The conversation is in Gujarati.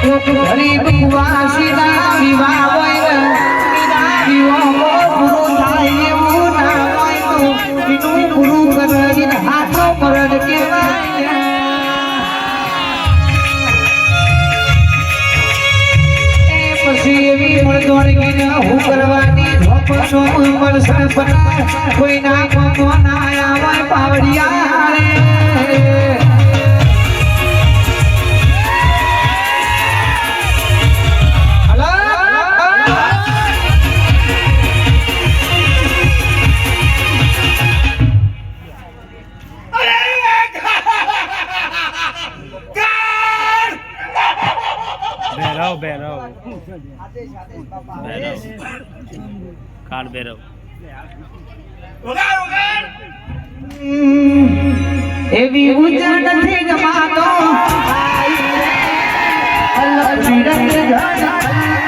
ગરીબ કુવાસીના વિવાહ હોય વિવાહ પૂરો થાય એવું ના હોય તો એનું પૂરું કરીને હાથો મરદ કહેવાય એ પછી એવી મળદોડગીને હું કરવાની ધોપસો મળશે પણ કોઈના કોમો ના આવે પાવડિયા રે ભેરવ કાળ ભેરવ એવી ઉજળ નથી ગમાતો અલ્લાહ વિરત જન